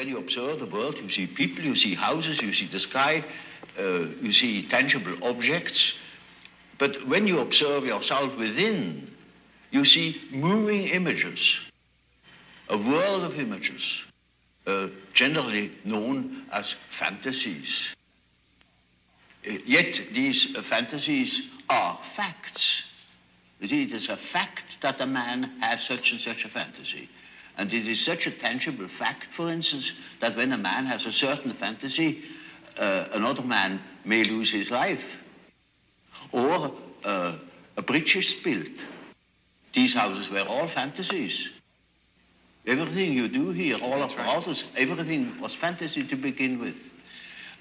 when you observe the world, you see people, you see houses, you see the sky, you see tangible objects. But when you observe yourself within, you see moving images, a world of images, generally known as fantasies. Yet these fantasies are facts. You see, it is a fact that a man has such and such a fantasy. And it is such a tangible fact, for instance, that when a man has a certain fantasy, another man may lose his life. Or a bridge is built. These houses were all fantasies. Everything you do here, all of the houses, everything was fantasy to begin with.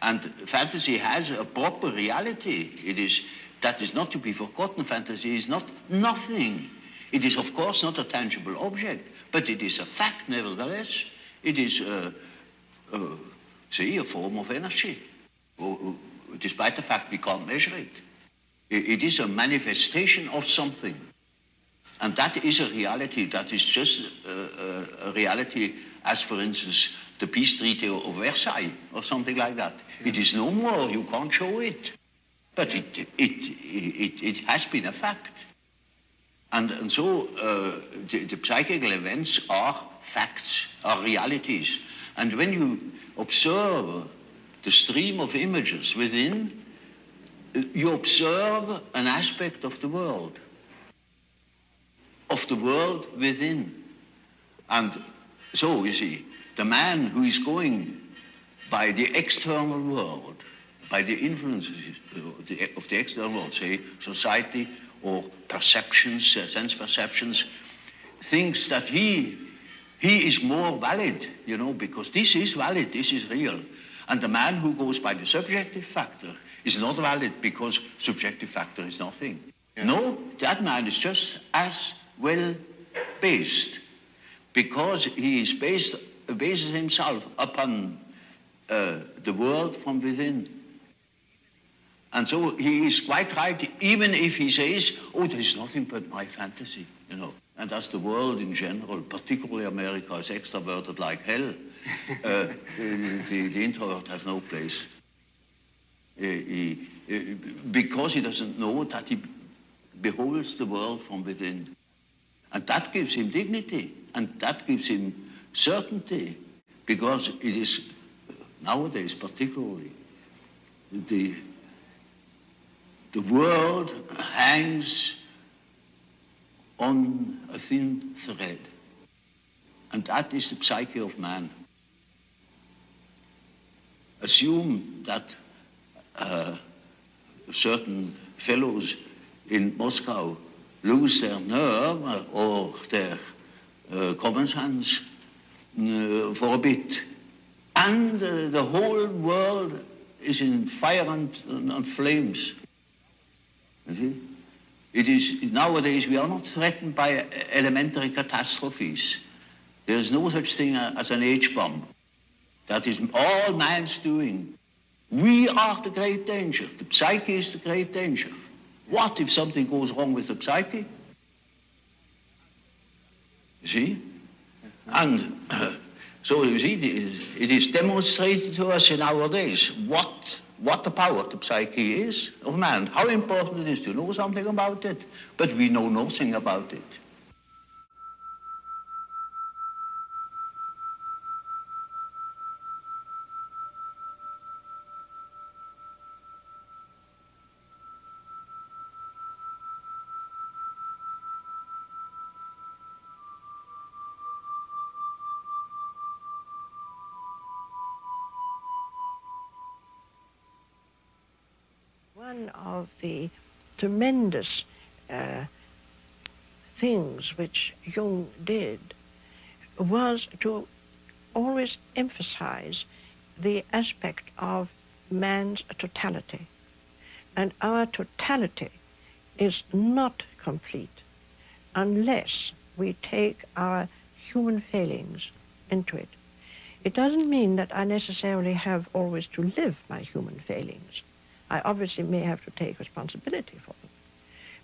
And fantasy has a proper reality. That is not to be forgotten. Fantasy is not nothing. It is, of course, not a tangible object, but it is a fact, nevertheless. It is, a form of energy, despite the fact we can't measure it. It is a manifestation of something. And that is a reality. That is just a reality as, for instance, the peace treaty of Versailles or something like that. It is no more. You can't show it. But it has been a fact. And so the psychical events are facts, are realities. And when you observe the stream of images within, you observe an aspect of the world within. And so, you see, the man who is going by the external world, by the influences of the external world, say society or perceptions, sense perceptions, thinks that he is more valid, because this is valid, this is real. And the man who goes by the subjective factor is not valid because subjective factor is nothing. Yeah. No, that man is just as well based, because he is bases himself upon the world from within. And so he is quite right, even if he says, there's nothing but my fantasy, And as the world in general, particularly America, is extroverted like hell, the introvert has no place. Because he doesn't know that he beholds the world from within. And that gives him dignity, and that gives him certainty, because it is, nowadays particularly, the world hangs on a thin thread, and that is the psyche of man. Assume that certain fellows in Moscow lose their nerve or their common sense for a bit, and the whole world is in fire and flames. You see? It is, nowadays we are not threatened by elementary catastrophes. There is no such thing as an H-bomb. That is all man's doing. We are the great danger. The psyche is the great danger. What if something goes wrong with the psyche? You see? And so you see, it is demonstrated to us in our days what the power of the psyche is of man, how important it is to know something about it, but we know nothing about it. One of the tremendous things which Jung did was to always emphasize the aspect of man's totality. And our totality is not complete unless we take our human failings into it. It doesn't mean that I necessarily have always to live my human failings. I obviously may have to take responsibility for them.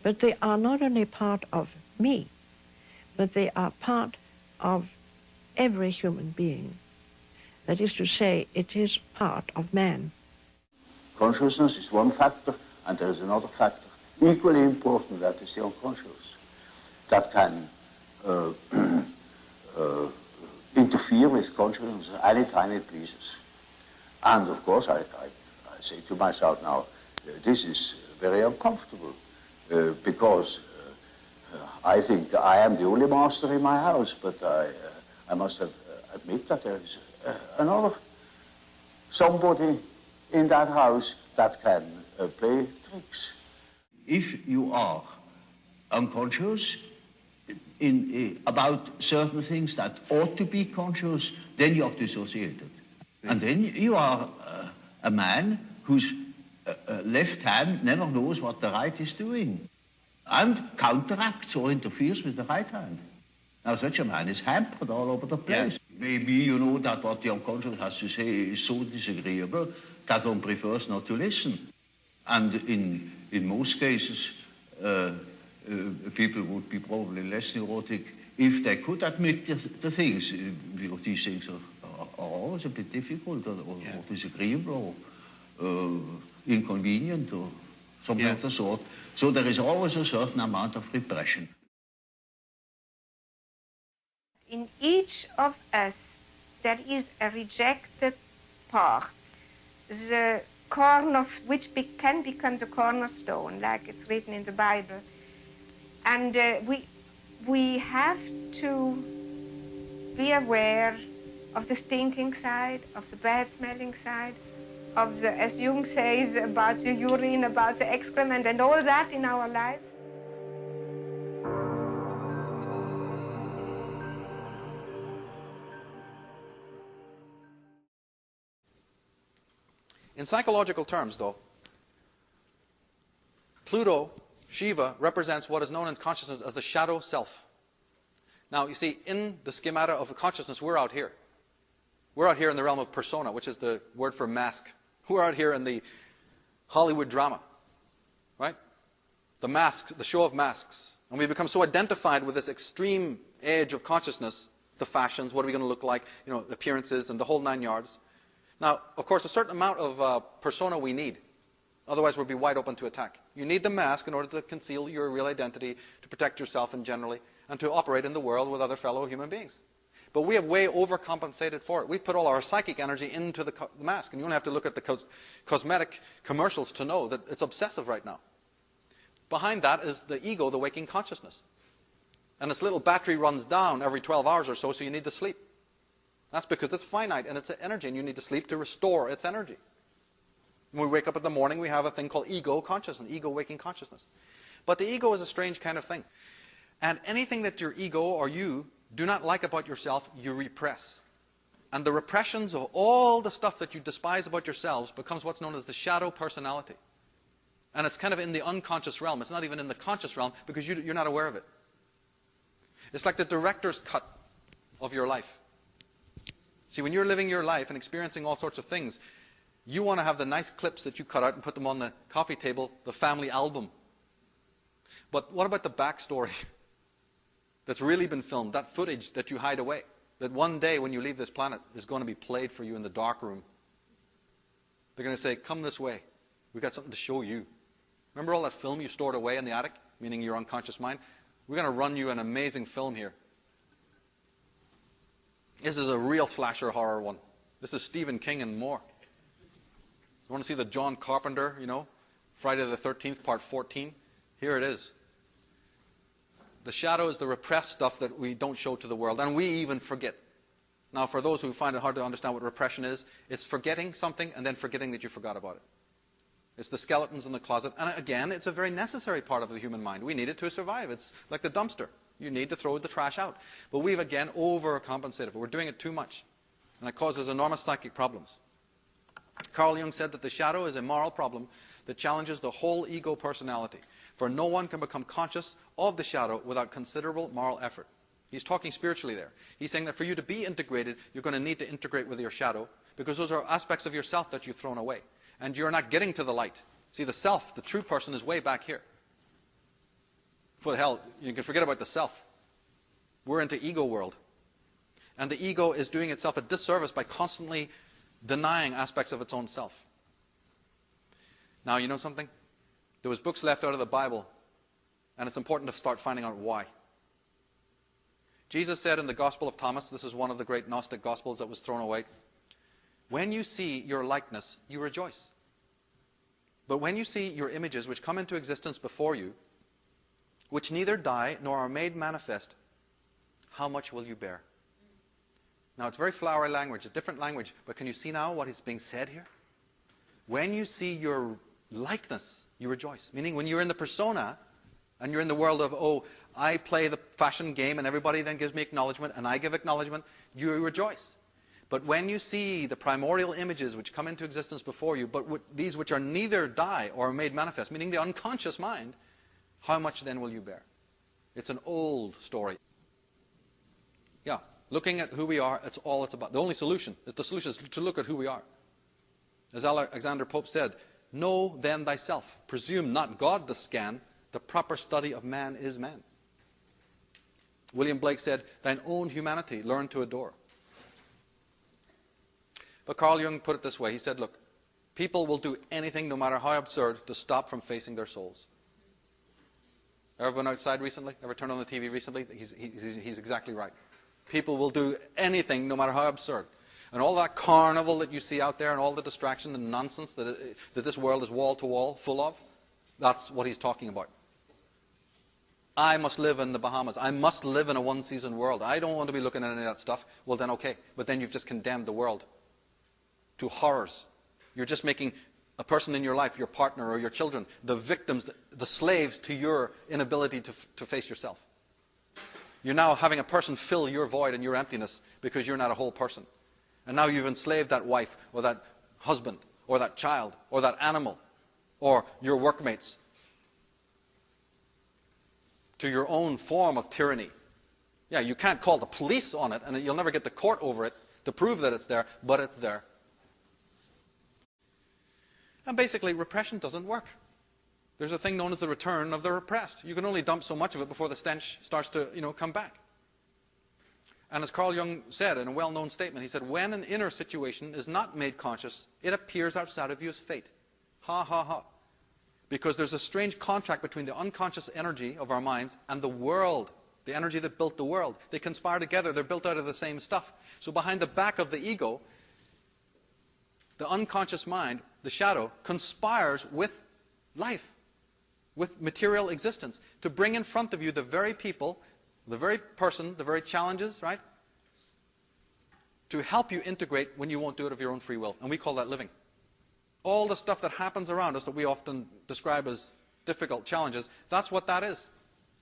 But they are not only part of me, but they are part of every human being. That is to say, it is part of man. Consciousness is one factor, and there is another factor, equally important, that is the unconscious, that can interfere with consciousness anytime it pleases. And of course, I say to myself now, this is very uncomfortable, because I think I am the only master in my house, but I must admit that there is another somebody in that house that can play tricks. If you are unconscious about certain things that ought to be conscious, then you are dissociated. And then you are a man whose left hand never knows what the right is doing and counteracts or interferes with the right hand. Now, such a man is hampered all over the place. Yes. Maybe you know that what the unconscious has to say is so disagreeable that one prefers not to listen. And in most cases, people would be probably less neurotic if they could admit the things. These things are always a bit difficult or disagreeable or inconvenient or something of the sort. So there is always a certain amount of repression. In each of us, there is a rejected part, the which can become the cornerstone, like it's written in the Bible. And we have to be aware of the stinking side, of the bad-smelling side, of the, as Jung says, about the urine, about the excrement, and all that in our life. In psychological terms, though, Pluto, Shiva, represents what is known in consciousness as the shadow self. Now, you see, in the schemata of the consciousness, we're out here. We're out here in the realm of persona, which is the word for mask. We're out here in the Hollywood drama, right? The mask, the show of masks. And we become so identified with this extreme edge of consciousness, the fashions, what are we going to look like, appearances and the whole 9 yards. Now, of course, a certain amount of persona we need. Otherwise, we'll be wide open to attack. You need the mask in order to conceal your real identity, to protect yourself and generally, and to operate in the world with other fellow human beings. But we have way overcompensated for it. We've put all our psychic energy into the mask. And you only have to look at the cosmetic commercials to know that it's obsessive right now. Behind that is the ego, the waking consciousness. And this little battery runs down every 12 hours or so you need to sleep. That's because it's finite and it's energy, and you need to sleep to restore its energy. When we wake up in the morning, we have a thing called ego consciousness, ego waking consciousness. But the ego is a strange kind of thing. And anything that your ego or you do not like about yourself, you repress. And the repressions of all the stuff that you despise about yourselves becomes what's known as the shadow personality. And it's kind of in the unconscious realm. It's not even in the conscious realm because you're not aware of it. It's like the director's cut of your life. See, when you're living your life and experiencing all sorts of things, you want to have the nice clips that you cut out and put them on the coffee table, the family album. But what about the backstory that's really been filmed, that footage that you hide away, that one day when you leave this planet is going to be played for you in the dark room? They're going to say, come this way. We've got something to show you. Remember all that film you stored away in the attic, meaning your unconscious mind? We're going to run you an amazing film here. This is a real slasher horror one. This is Stephen King and more. You want to see the John Carpenter, Friday the 13th, part 14? Here it is. The shadow is the repressed stuff that we don't show to the world, and we even forget. Now, for those who find it hard to understand what repression is, it's forgetting something and then forgetting that you forgot about it. It's the skeletons in the closet. And again, it's a very necessary part of the human mind. We need it to survive. It's like the dumpster. You need to throw the trash out. But we've, again, overcompensated. We're doing it too much. And it causes enormous psychic problems. Carl Jung said that the shadow is a moral problem that challenges the whole ego personality. For no one can become conscious of the shadow without considerable moral effort. He's talking spiritually there. He's saying that for you to be integrated, you're going to need to integrate with your shadow, because those are aspects of yourself that you've thrown away. And you're not getting to the light. See, the self, the true person, is way back here. For the hell, you can forget about the self. We're into ego world. And the ego is doing itself a disservice by constantly denying aspects of its own self. Now, you know something? There was books left out of the Bible, and it's important to start finding out why. Jesus said in the Gospel of Thomas, this is one of the great Gnostic Gospels that was thrown away, when you see your likeness, you rejoice. But when you see your images which come into existence before you, which neither die nor are made manifest, how much will you bear? Now, it's very flowery language, a different language, but can you see now what is being said here? When you see your likeness, you rejoice. Meaning when you're in the persona, and you're in the world of, oh, I play the fashion game, and everybody then gives me acknowledgement, and I give acknowledgement, you rejoice. But when you see the primordial images which come into existence before you, but these which are neither die or are made manifest, meaning the unconscious mind, how much then will you bear? It's an old story. Yeah, looking at who we are, it's all it's about. The only solution, the solution is to look at who we are. As Alexander Pope said, know then thyself. Presume not God to scan. The proper study of man is man. William Blake said, thine own humanity learn to adore. But Carl Jung put it this way. He said, look, people will do anything, no matter how absurd, to stop from facing their souls. Ever been outside recently? Ever turned on the TV recently? He's exactly right. People will do anything, no matter how absurd. And all that carnival that you see out there and all the distraction and nonsense that this world is wall-to-wall full of, that's what he's talking about. I must live in the Bahamas. I must live in a one-season world. I don't want to be looking at any of that stuff. Well, then okay. But then you've just condemned the world to horrors. You're just making a person in your life, your partner or your children, the victims, the slaves to your inability to face yourself. You're now having a person fill your void and your emptiness because you're not a whole person. And now you've enslaved that wife or that husband or that child or that animal or your workmates to your own form of tyranny. Yeah, you can't call the police on it and you'll never get the court over it to prove that it's there, but it's there. And basically, repression doesn't work. There's a thing known as the return of the repressed. You can only dump so much of it before the stench starts to, come back. And as Carl Jung said in a well-known statement, he said, when an inner situation is not made conscious, it appears outside of you as fate. Ha, ha, ha. Because there's a strange contract between the unconscious energy of our minds and the world, the energy that built the world. They conspire together. They're built out of the same stuff. So behind the back of the ego, the unconscious mind, the shadow, conspires with life, with material existence, to bring in front of you the very people, the very person, the very challenges, right? To help you integrate when you won't do it of your own free will. And we call that living. All the stuff that happens around us that we often describe as difficult challenges, that's what that is.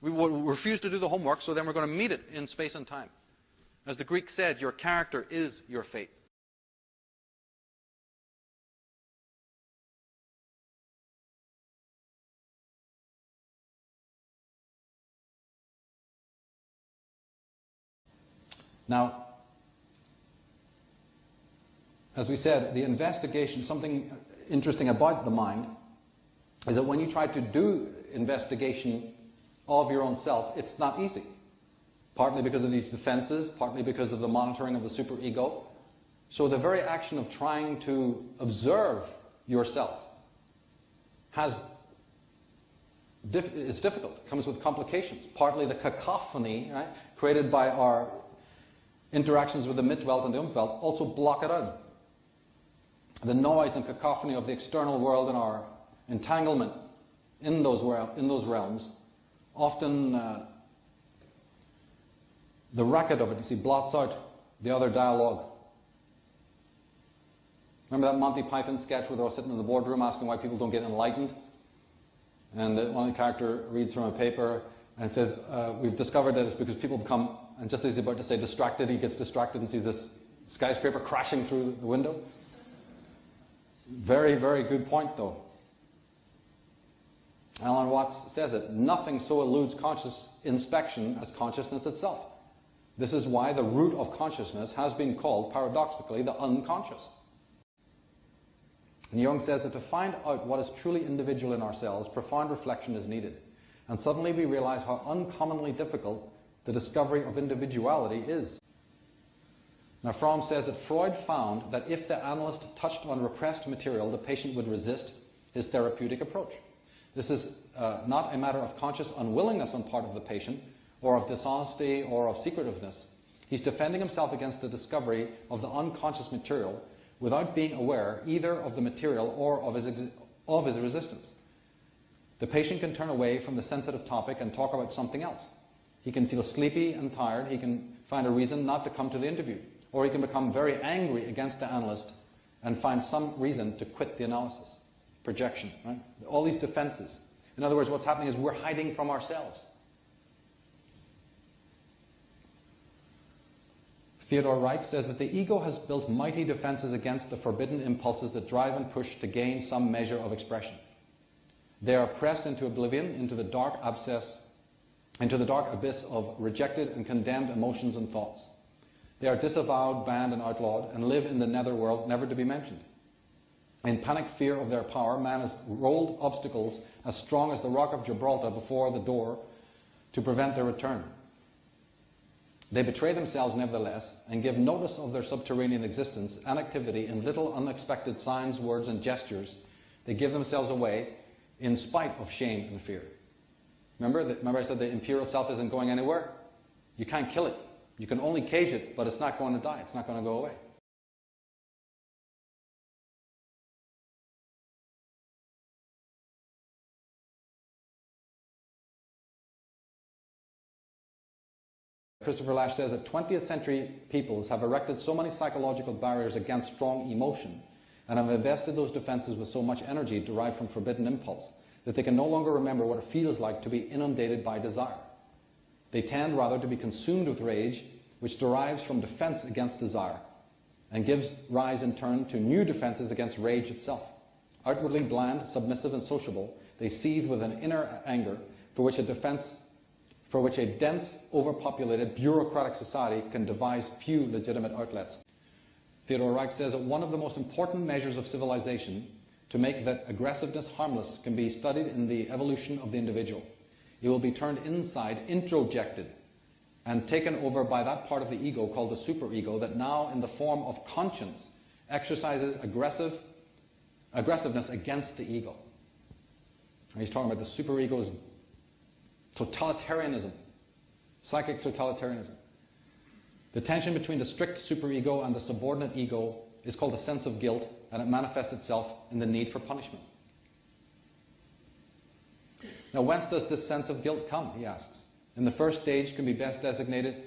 We will refuse to do the homework, so then we're going to meet it in space and time. As the Greek said, your character is your fate. Now, as we said, the investigation, something interesting about the mind, is that when you try to do investigation of your own self, it's not easy. Partly because of these defenses, partly because of the monitoring of the superego. So the very action of trying to observe yourself is difficult. It comes with complications. Partly the cacophony, right, created by our interactions with the Mitwelt and the Umwelt also block it out. The noise and cacophony of the external world and our entanglement in those realms, often the racket of it, you see, blots out the other dialogue. Remember that Monty Python sketch where they're all sitting in the boardroom asking why people don't get enlightened? And one of the characters reads from a paper and it says, we've discovered that it's because people become, and just as he's about to say distracted, he gets distracted and sees this skyscraper crashing through the window. Very, very good point, though. Alan Watts says it, nothing so eludes conscious inspection as consciousness itself. This is why the root of consciousness has been called, paradoxically, the unconscious. And Jung says that to find out what is truly individual in ourselves, profound reflection is needed. And suddenly we realize how uncommonly difficult the discovery of individuality is. Now, Franz says that Freud found that if the analyst touched on repressed material, the patient would resist his therapeutic approach. This is not a matter of conscious unwillingness on part of the patient, or of dishonesty, or of secretiveness. He's defending himself against the discovery of the unconscious material without being aware either of the material or of his resistance. The patient can turn away from the sensitive topic and talk about something else. He can feel sleepy and tired. He can find a reason not to come to the interview. Or he can become very angry against the analyst and find some reason to quit the analysis. Projection, right? All these defenses. In other words, what's happening is we're hiding from ourselves. Theodor Reich says that the ego has built mighty defenses against the forbidden impulses that drive and push to gain some measure of expression. They are pressed into oblivion, into the dark abyss of rejected and condemned emotions and thoughts. They are disavowed, banned, and outlawed, and live in the netherworld never to be mentioned. In panic fear of their power, man has rolled obstacles as strong as the rock of Gibraltar before the door to prevent their return. They betray themselves nevertheless and give notice of their subterranean existence and activity in little unexpected signs, words, and gestures. They give themselves away in spite of shame and fear. Remember I said the imperial self isn't going anywhere? You can't kill it. You can only cage it, but it's not going to die. It's not going to go away. Christopher Lasch says that 20th century peoples have erected so many psychological barriers against strong emotion and have invested those defenses with so much energy derived from forbidden impulse that they can no longer remember what it feels like to be inundated by desire. They tend rather to be consumed with rage, which derives from defense against desire and gives rise in turn to new defenses against rage itself. Outwardly bland, submissive, and sociable, they seethe with an inner anger for which a dense, overpopulated, bureaucratic society can devise few legitimate outlets. Theodor Reich says that one of the most important measures of civilization to make that aggressiveness harmless can be studied in the evolution of the individual. It will be turned inside, introjected, and taken over by that part of the ego called the superego that now, in the form of conscience, exercises aggressiveness against the ego. And he's talking about the superego's totalitarianism, psychic totalitarianism. The tension between the strict superego and the subordinate ego is called the sense of guilt, and it manifests itself in the need for punishment. Now, whence does this sense of guilt come, he asks. In the first stage can be best designated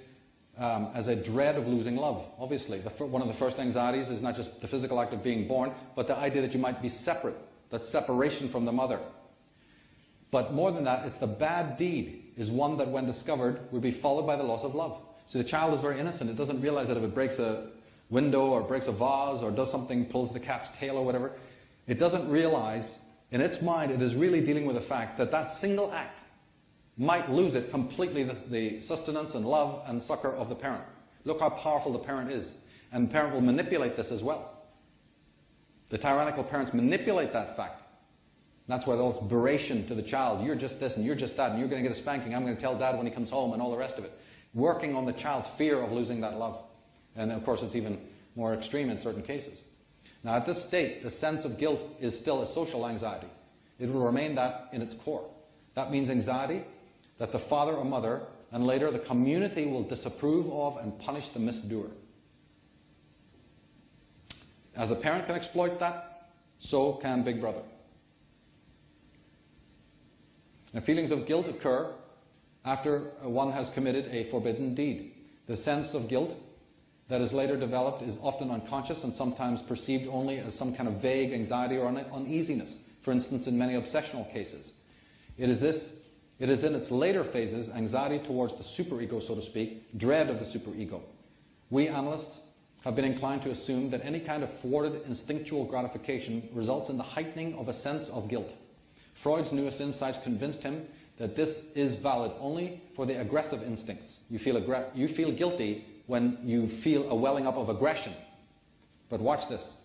as a dread of losing love, obviously. One of the first anxieties is not just the physical act of being born, but the idea that you might be separate, that separation from the mother. But more than that, it's the bad deed is one that, when discovered, will be followed by the loss of love. So the child is very innocent. It doesn't realize that if it breaks a window or breaks a vase or does something, pulls the cat's tail or whatever, it doesn't realize, in its mind, it is really dealing with the fact that that single act might lose it completely the sustenance and love and succor of the parent. Look how powerful the parent is. And the parent will manipulate this as well. The tyrannical parents manipulate that fact. That's why there's beration to the child. You're just this and you're just that and you're going to get a spanking. I'm going to tell dad when he comes home and all the rest of it. Working on the child's fear of losing that love. And of course it's even more extreme in certain cases. Now at this state, the sense of guilt is still a social anxiety. It will remain that in its core. That means anxiety that the father or mother and later the community will disapprove of and punish the misdoer. As a parent can exploit that, so can Big Brother. Now, feelings of guilt occur after one has committed a forbidden deed. The sense of guilt that is later developed is often unconscious and sometimes perceived only as some kind of vague anxiety or uneasiness, for instance, in many obsessional cases. It is in its later phases, anxiety towards the superego, so to speak, dread of the superego. We analysts have been inclined to assume that any kind of thwarted instinctual gratification results in the heightening of a sense of guilt. Freud's newest insights convinced him that this is valid only for the aggressive instincts. You feel guilty when you feel a welling up of aggression. But watch this.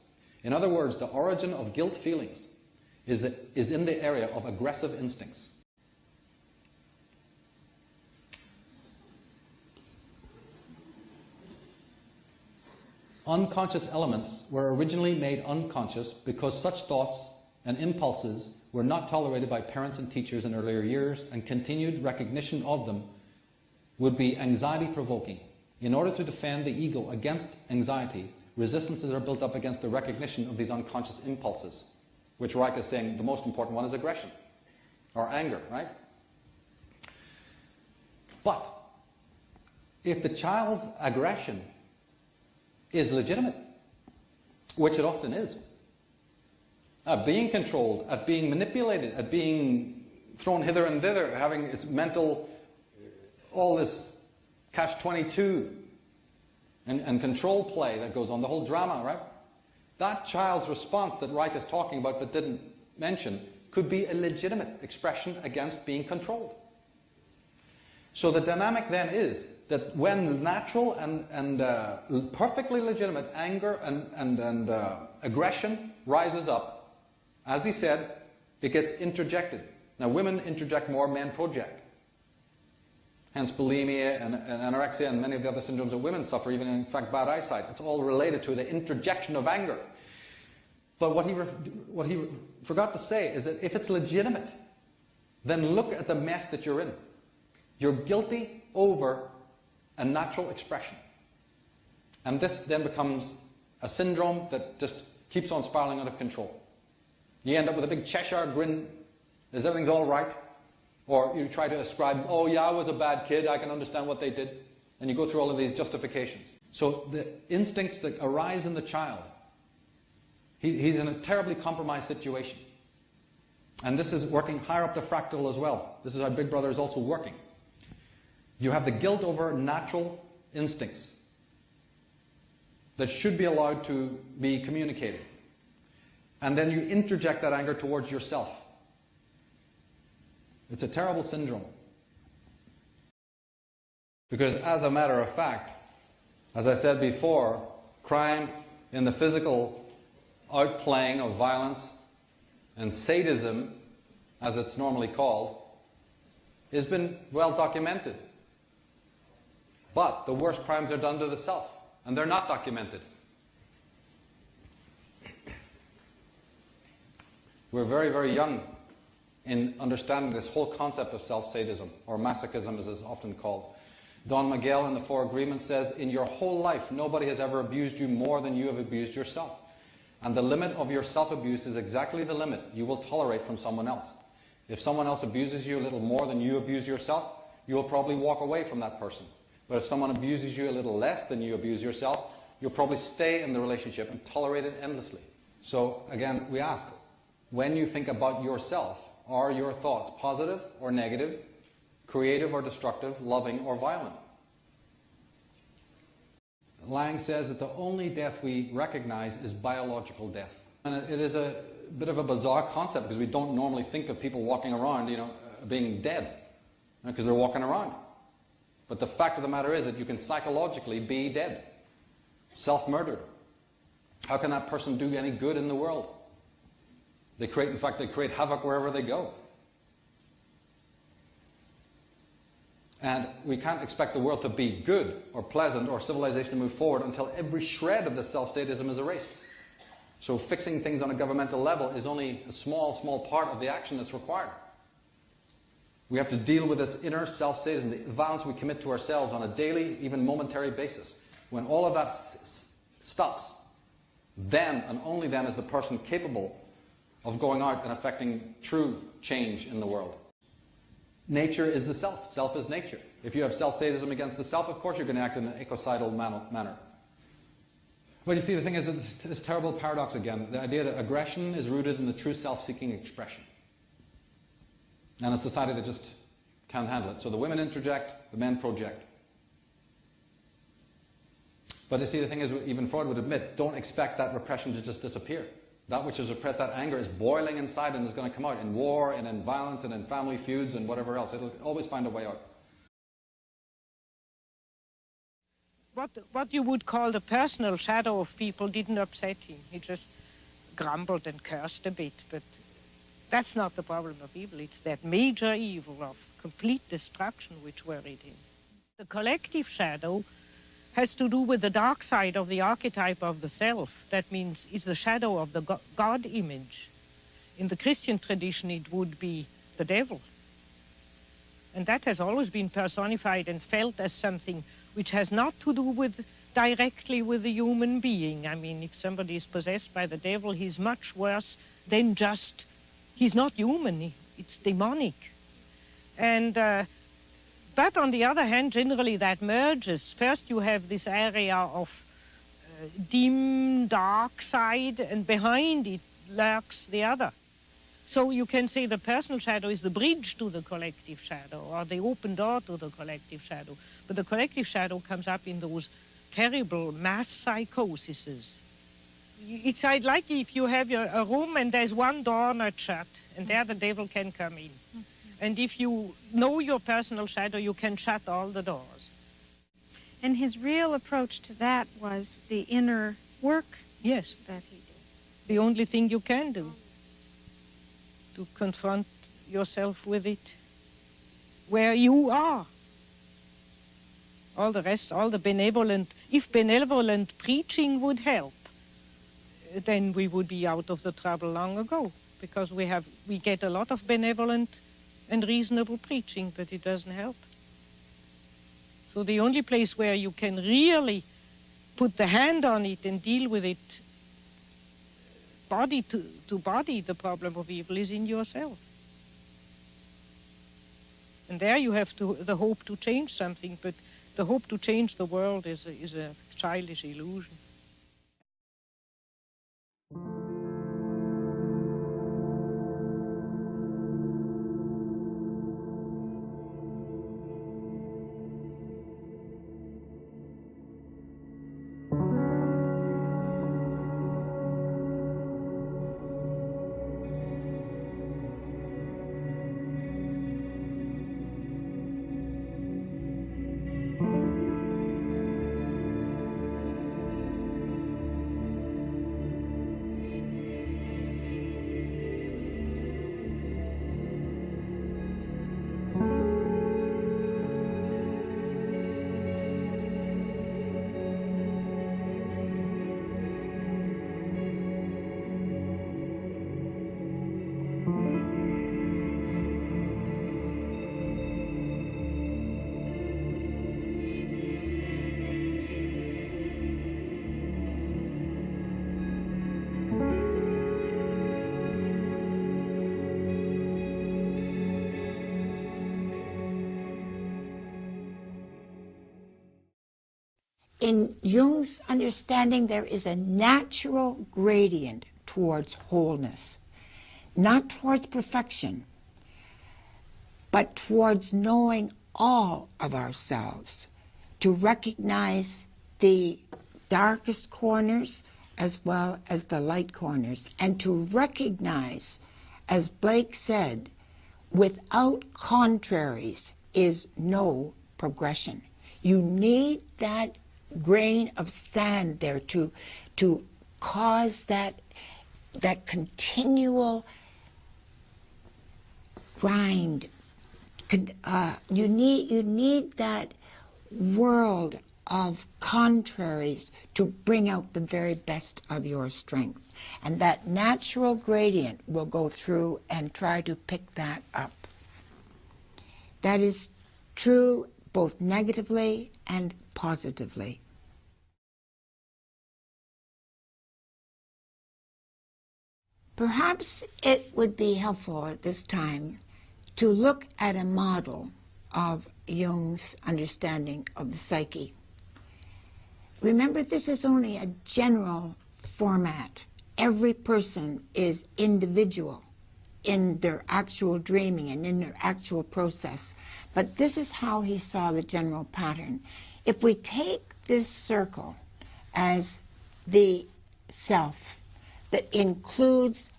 In other words, the origin of guilt feelings is in the area of aggressive instincts. Unconscious elements were originally made unconscious because such thoughts and impulses were not tolerated by parents and teachers in earlier years, and continued recognition of them would be anxiety-provoking. In order to defend the ego against anxiety, resistances are built up against the recognition of these unconscious impulses, which Reich is saying the most important one is aggression, or anger, right? But if the child's aggression is legitimate, which it often is, at being controlled, at being manipulated, at being thrown hither and thither, having its mental, all this catch-22 and control play that goes on, the whole drama, right? That child's response that Reich is talking about but didn't mention could be a legitimate expression against being controlled. So the dynamic then is that when natural and perfectly legitimate anger and aggression rises up, as he said, it gets interjected. Now women interject more, men project. Hence bulimia and anorexia and many of the other syndromes that women suffer, even in fact bad eyesight. It's all related to the interjection of anger. But what he forgot to say is that if it's legitimate, then look at the mess that you're in. You're guilty over a natural expression. And this then becomes a syndrome that just keeps on spiraling out of control. You end up with a big Cheshire grin, as everything's all right. Or you try to ascribe, oh yeah, I was a bad kid, I can understand what they did. And you go through all of these justifications. So the instincts that arise in the child, he's in a terribly compromised situation. And this is working higher up the fractal as well. This is how Big Brother is also working. You have the guilt over natural instincts that should be allowed to be communicated. And then you interject that anger towards yourself. It's a terrible syndrome. Because as a matter of fact, as I said before, crime in the physical outplaying of violence and sadism, as it's normally called, has been well documented. But the worst crimes are done to the self, and they're not documented. We're very, very young in understanding this whole concept of self-sadism, or masochism as it's often called. Don Miguel in the Four Agreements says, in your whole life, nobody has ever abused you more than you have abused yourself. And the limit of your self-abuse is exactly the limit you will tolerate from someone else. If someone else abuses you a little more than you abuse yourself, you will probably walk away from that person. But if someone abuses you a little less than you abuse yourself, you'll probably stay in the relationship and tolerate it endlessly. So again, we ask, when you think about yourself, are your thoughts positive or negative, creative or destructive, loving or violent? Lang says that the only death we recognize is biological death. And it is a bit of a bizarre concept because we don't normally think of people walking around, being dead, because they're walking around. But the fact of the matter is that you can psychologically be dead, self-murdered. How can that person do any good in the world? They create havoc wherever they go. And we can't expect the world to be good or pleasant or civilization to move forward until every shred of the self-sadism is erased. So fixing things on a governmental level is only a small, small part of the action that's required. We have to deal with this inner self-sadism, the violence we commit to ourselves on a daily, even momentary basis. When all of that stops, then and only then is the person capable of going out and affecting true change in the world. Nature is the self. Self is nature. If you have self-sadism against the self, of course you're going to act in an ecocidal manner. But you see, the thing is that this terrible paradox again, the idea that aggression is rooted in the true self-seeking expression. And a society that just can't handle it. So the women interject, the men project. But you see, the thing is, even Freud would admit, don't expect that repression to just disappear. That which is repressed, that anger is boiling inside and is going to come out in war and in violence and in family feuds and whatever else. It'll always find a way out. What you would call the personal shadow of people didn't upset him. He just grumbled and cursed a bit. But that's not the problem of evil. It's that major evil of complete destruction which worried him. The collective shadow has to do with the dark side of the archetype of the self. That means it's the shadow of the God image. In the Christian tradition, it would be the devil. And that has always been personified and felt as something which has not to do directly with the human being. I mean, if somebody is possessed by the devil, he's much worse than just, he's not human, it's demonic. And, but on the other hand, generally that merges. First you have this area of dim, dark side, and behind it lurks the other. So you can say the personal shadow is the bridge to the collective shadow, or the open door to the collective shadow. But the collective shadow comes up in those terrible mass psychoses. It's like if you have a room and there's one door not shut, and there the devil can come in. And if you know your personal shadow, you can shut all the doors. And his real approach to that was the inner work Yes. that he did. The only thing you can do, to confront yourself with it where you are. All the rest, all the benevolent, if benevolent preaching would help, then we would be out of the trouble long ago, because we get a lot of benevolent and reasonable preaching, but it doesn't help. So the only place where you can really put the hand on it and deal with it body to body, the problem of evil, is in yourself. And there you have the hope to change something, but the hope to change the world is a childish illusion. In Jung's understanding, there is a natural gradient towards wholeness, not towards perfection, but towards knowing all of ourselves, to recognize the darkest corners as well as the light corners, and to recognize, as Blake said, without contraries is no progression. You need that grain of sand there to cause that continual grind. You need that world of contraries to bring out the very best of your strength, and that natural gradient will go through and try to pick that up. That is true both negatively and positively. Perhaps it would be helpful at this time to look at a model of Jung's understanding of the psyche. Remember, this is only a general format. Every person is individual in their actual dreaming and in their actual process. But this is how he saw the general pattern. If we take this circle as the self that includes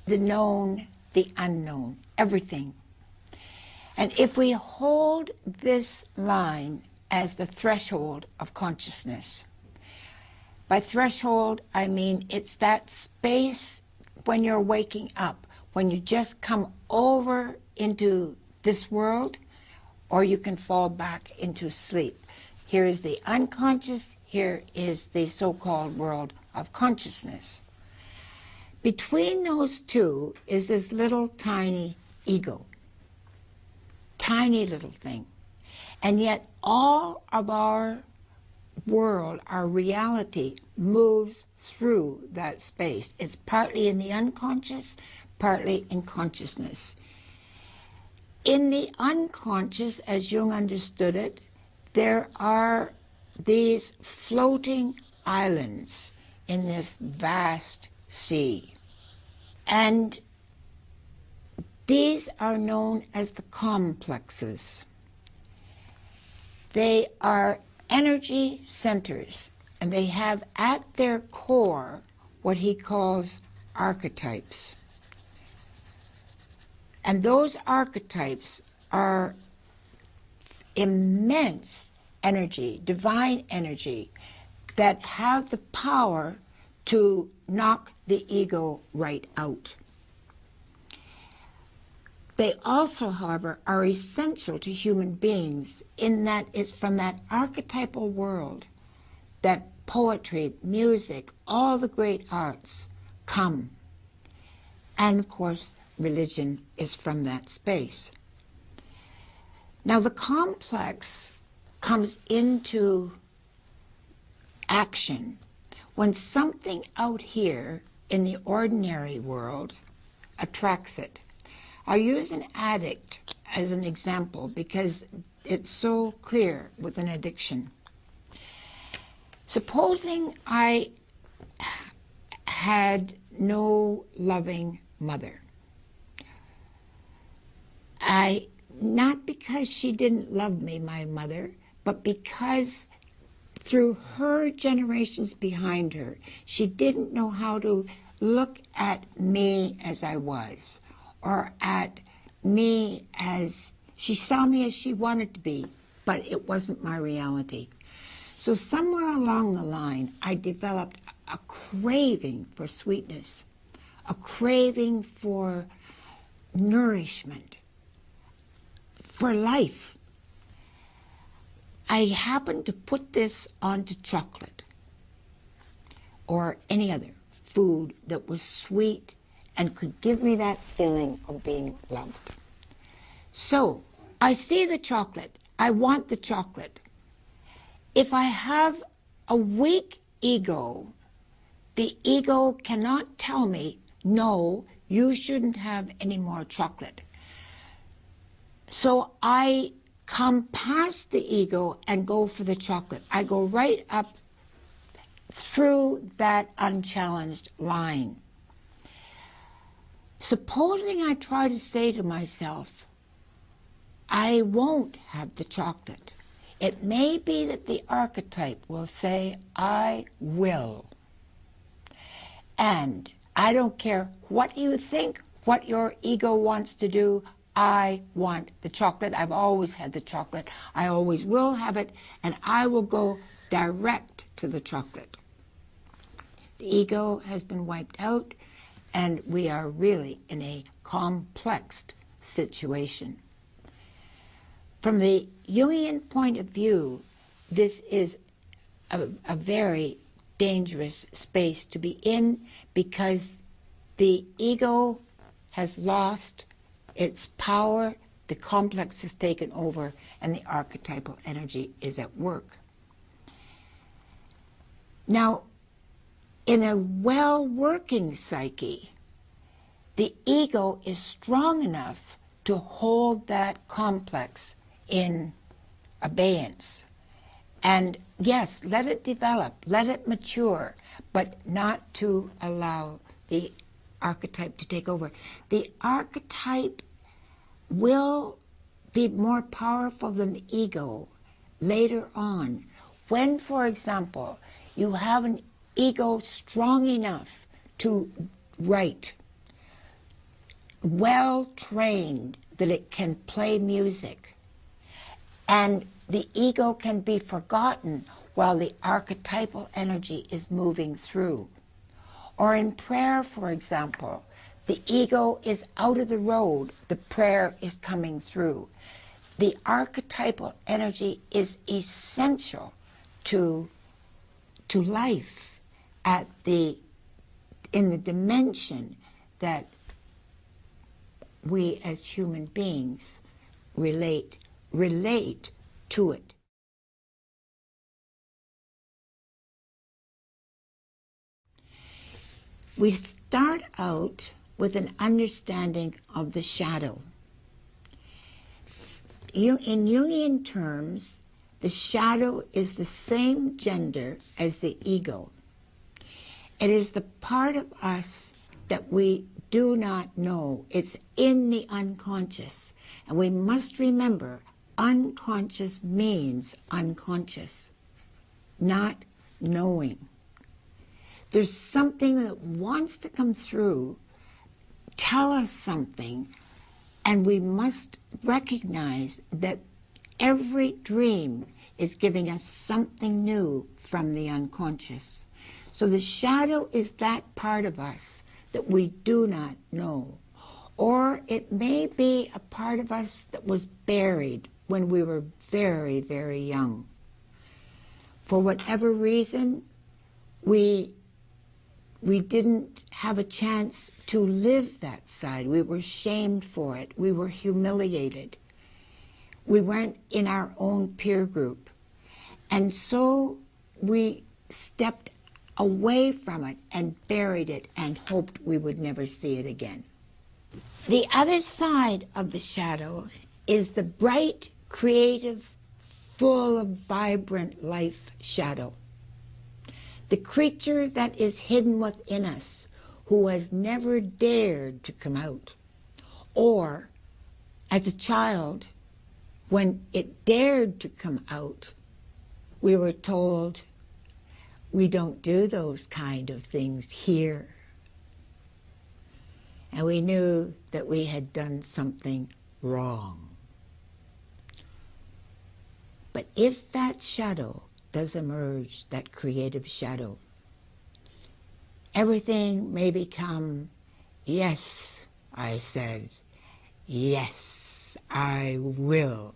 the known, the unknown, everything, and if we hold this line as the threshold of consciousness, by threshold I mean it's that space when you're waking up, when you just come over into this world, or you can fall back into sleep. Here is the unconscious, here is the so-called world of consciousness. Between those two is this little tiny ego. Tiny little thing. And yet all of our world, our reality, moves through that space. It's partly in the unconscious, partly in consciousness. In the unconscious, as Jung understood it, there are these floating islands in this vast sea. And these are known as the complexes. They are energy centers, and they have at their core what he calls archetypes. And those archetypes are immense energy, divine energy, that have the power to knock the ego right out. They also, however, are essential to human beings in that it's from that archetypal world that poetry, music, all the great arts come. And of course, religion is from that space. Now the complex comes into action when something out here in the ordinary world attracts it. I'll use an addict as an example because it's so clear with an addiction. Supposing I had no loving mother. Not because she didn't love me, my mother, but because through her generations behind her, she didn't know how to look at me as I was, or at me as, she saw me as she wanted to be, but it wasn't my reality. So somewhere along the line, I developed a craving for sweetness, a craving for nourishment, for life. I happened to put this onto chocolate or any other food that was sweet and could give me that feeling of being loved. So I see the chocolate. I want the chocolate. If I have a weak ego, the ego cannot tell me, no, you shouldn't have any more chocolate. So I come past the ego and go for the chocolate. I go right up through that unchallenged line. Supposing I try to say to myself, I won't have the chocolate. It may be that the archetype will say, I will. And I don't care what you think, what your ego wants to do, I want the chocolate. I've always had the chocolate. I always will have it, and I will go direct to the chocolate. The ego has been wiped out, and we are really in a complex situation. From the Jungian point of view, this is a very dangerous space to be in because the ego has lost its power, the complex is taken over, and the archetypal energy is at work. Now, in a well-working psyche, the ego is strong enough to hold that complex in abeyance. And yes, let it develop, let it mature, but not to allow the archetype to take over. The archetype will be more powerful than the ego later on. When, for example, you have an ego strong enough to write, well trained that it can play music, and the ego can be forgotten while the archetypal energy is moving through. Or in prayer, for example, the ego is out of the road, the prayer is coming through. the archetypal energy is essential to life in the dimension that we as human beings relate to it. We start out with an understanding of the shadow. In Jungian terms, the shadow is the same gender as the ego. It is the part of us that we do not know. It's in the unconscious. And we must remember, unconscious means unconscious, not knowing. There's something that wants to come through, tell us something, and we must recognize that every dream is giving us something new from the unconscious. So the shadow is that part of us that we do not know. Or it may be a part of us that was buried when we were very, very young. For whatever reason, we didn't have a chance to live that side. We were shamed for it. We were humiliated. We weren't in our own peer group. And so we stepped away from it and buried it and hoped we would never see it again. The other side of the shadow is the bright, creative, full of vibrant life shadow. The creature that is hidden within us, who has never dared to come out. Or, as a child, when it dared to come out, we were told, we don't do those kind of things here. And we knew that we had done something wrong. But if that shadow does emerge, that creative shadow, everything may become, yes, I said, yes, I will,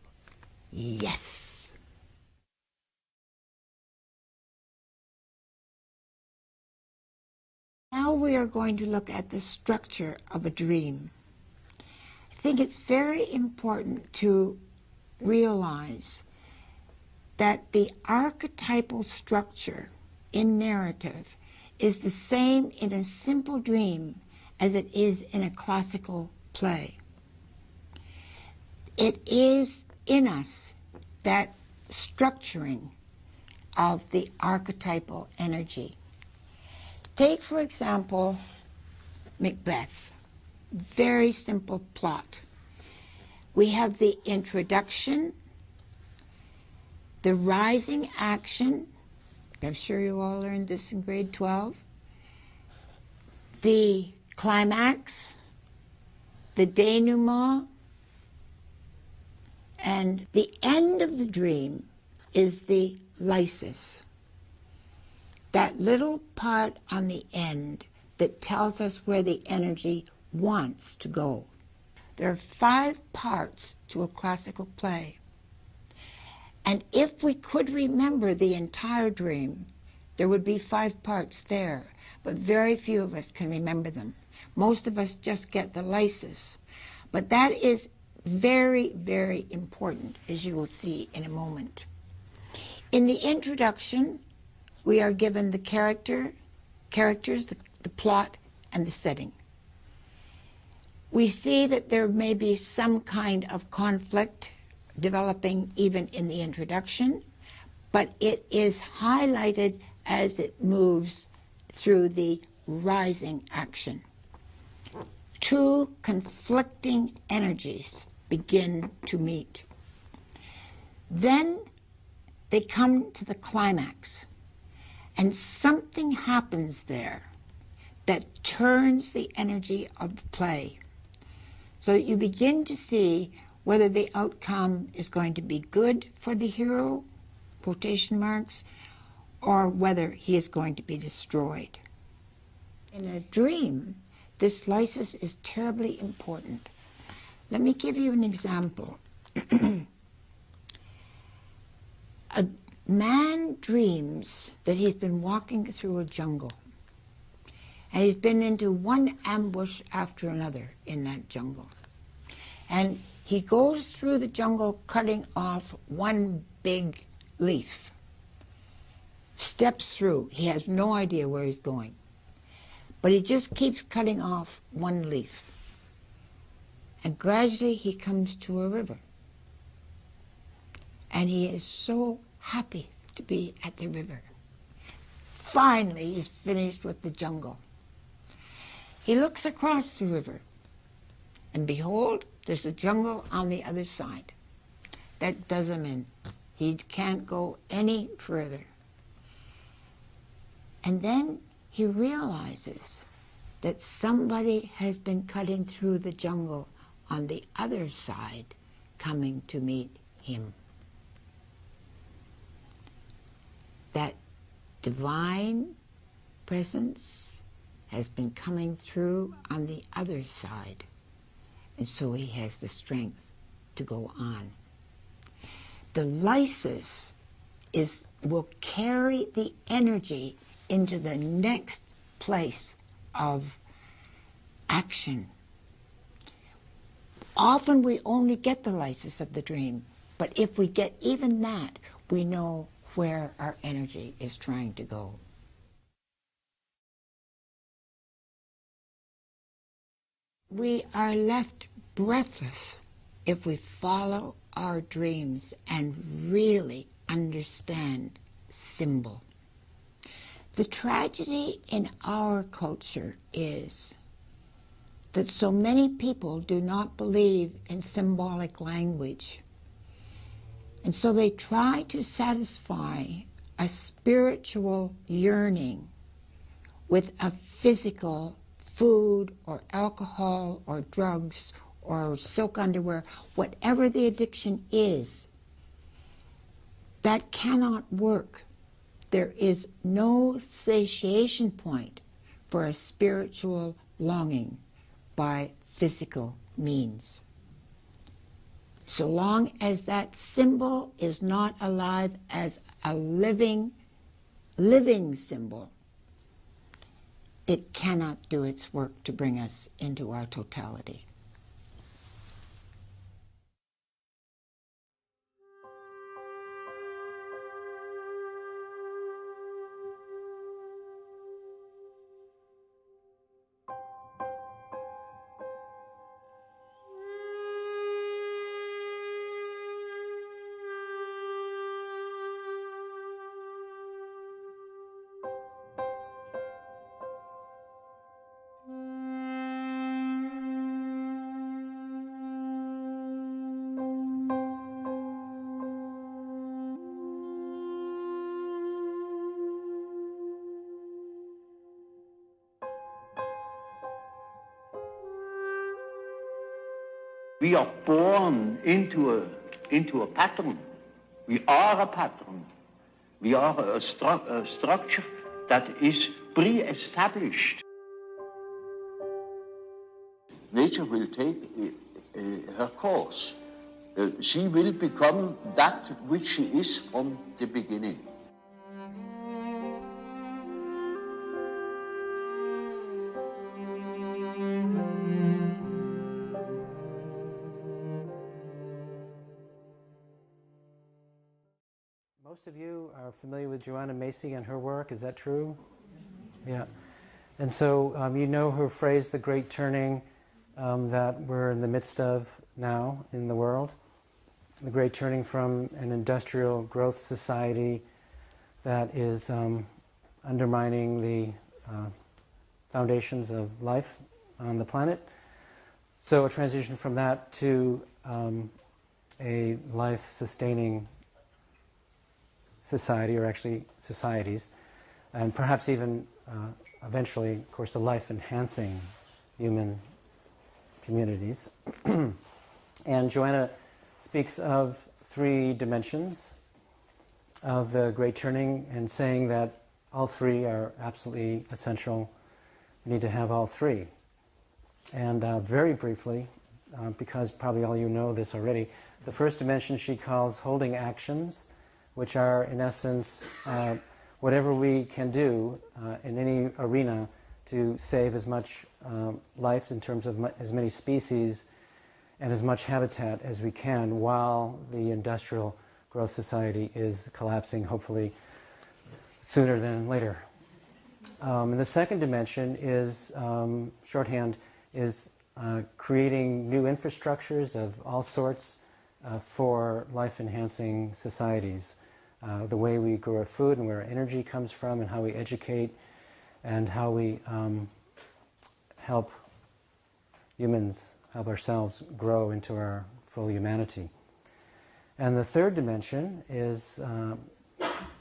yes. Now we are going to look at the structure of a dream. I think it's very important to realize that the archetypal structure in narrative is the same in a simple dream as it is in a classical play. It is in us, that structuring of the archetypal energy. Take, for example, Macbeth. Very simple plot. We have the introduction, the rising action. I'm sure you all learned this in grade 12. The climax, the denouement, and the end of the dream is the lysis. That little part on the end that tells us where the energy wants to go. There are 5 parts to a classical play. And if we could remember the entire dream, there would be 5 parts there, but very few of us can remember them. Most of us just get the lysis. But that is very, very important, as you will see in a moment. In the introduction, we are given the characters, the plot, and the setting. We see that there may be some kind of conflict developing even in the introduction, but it is highlighted as it moves through the rising action. 2 conflicting energies begin to meet. Then they come to the climax, and something happens there that turns the energy of the play. So that you begin to see whether the outcome is going to be good for the hero, quotation marks, or whether he is going to be destroyed. In a dream, this lysis is terribly important. Let me give you an example. Man dreams that he's been walking through a jungle, and he's been into one ambush after another in that jungle. And he goes through the jungle cutting off one big leaf, steps through. He has no idea where he's going, but he just keeps cutting off one leaf. And gradually he comes to a river. And he is so happy to be at the river. Finally, he's finished with the jungle. He looks across the river, and behold, there's a jungle on the other side. That does him in. He can't go any further. And then he realizes that somebody has been cutting through the jungle on the other side, coming to meet him. That divine presence has been coming through on the other side, and so he has the strength to go on. The lysis will carry the energy into the next place of action. Often we only get the lysis of the dream, but if we get even that, we know where our energy is trying to go. We are left breathless if we follow our dreams and really understand symbol. The tragedy in our culture is that so many people do not believe in symbolic language. And so they try to satisfy a spiritual yearning with a physical food or alcohol or drugs or silk underwear, whatever the addiction is. That cannot work. There is no satiation point for a spiritual longing by physical means. So long as that symbol is not alive as a living symbol, it cannot do its work to bring us into our totality. We are born into a pattern. We are a pattern. We are a structure that is pre-established. Nature will take her course. She will become that which she is from the beginning. Most of you are familiar with Joanna Macy and her work, is that true? Yeah. And so you know her phrase, the great turning that we're in the midst of now in the world. The great turning from an industrial growth society that is undermining the foundations of life on the planet. So a transition from that to a life-sustaining society, or actually societies, and perhaps even eventually, of course, a life-enhancing human communities. And Joanna speaks of 3 dimensions of the Great Turning and saying that all 3 are absolutely essential. We need to have all 3. And very briefly, because probably all you know this already, the first dimension she calls holding actions, which are, in essence, whatever we can do in any arena to save as much life in terms of as many species and as much habitat as we can while the industrial growth society is collapsing, hopefully sooner than later. And the second dimension is, shorthand, is creating new infrastructures of all sorts for life-enhancing societies. The way we grow our food and where our energy comes from and how we educate and how we help humans, help ourselves grow into our full humanity. And the third dimension is,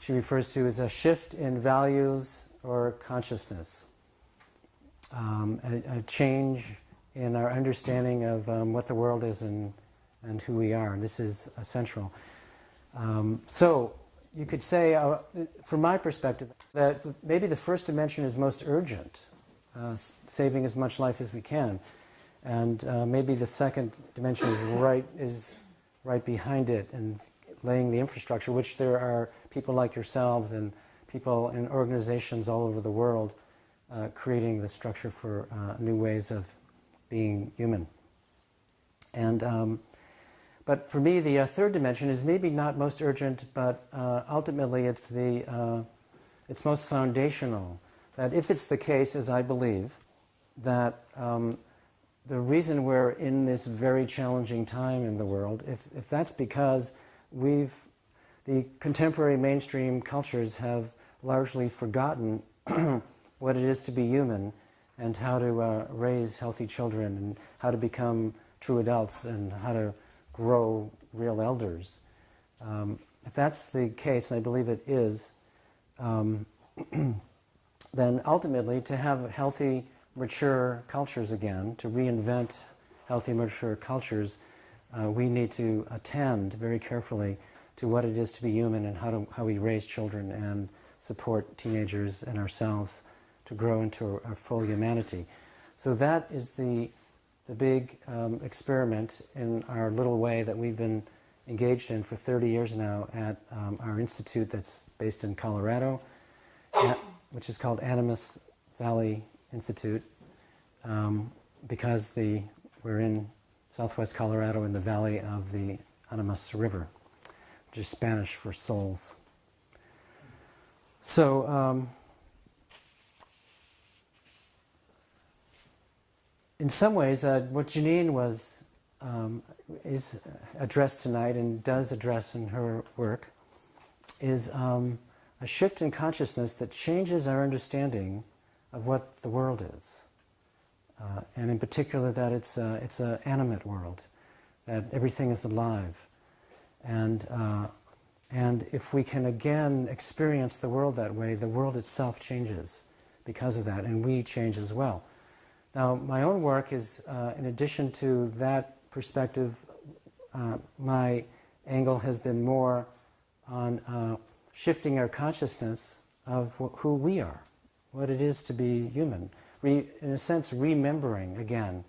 she refers to as a shift in values or consciousness, a change in our understanding of what the world is and who we are. And this is essential. So you could say, from my perspective, that maybe the first dimension is most urgent, saving as much life as we can. And maybe the second dimension is right behind it and laying the infrastructure, which there are people like yourselves and people in organizations all over the world creating the structure for new ways of being human. And but for me, the third dimension is maybe not most urgent, but ultimately it's most foundational. That if it's the case, as I believe, that the reason we're in this very challenging time in the world, if that's because the contemporary mainstream cultures have largely forgotten what it is to be human and how to raise healthy children and how to become true adults and how to grow real elders. If that's the case, and I believe it is, then ultimately to have healthy, mature cultures again, to reinvent healthy, mature cultures, we need to attend very carefully to what it is to be human and how we raise children and support teenagers and ourselves to grow into our full humanity. So that is the big experiment in our little way that we've been engaged in for 30 years now at our institute that's based in Colorado, which is called Animas Valley Institute, because we're in southwest Colorado in the valley of the Animas River, which is Spanish for souls. So in some ways, what Janine is addressed tonight and does address in her work is a shift in consciousness that changes our understanding of what the world is, and in particular that it's an animate world, that everything is alive, and if we can again experience the world that way, the world itself changes because of that, and we change as well. Now, my own work is, in addition to that perspective, my angle has been more on shifting our consciousness of who we are, what it is to be human. In a sense, remembering again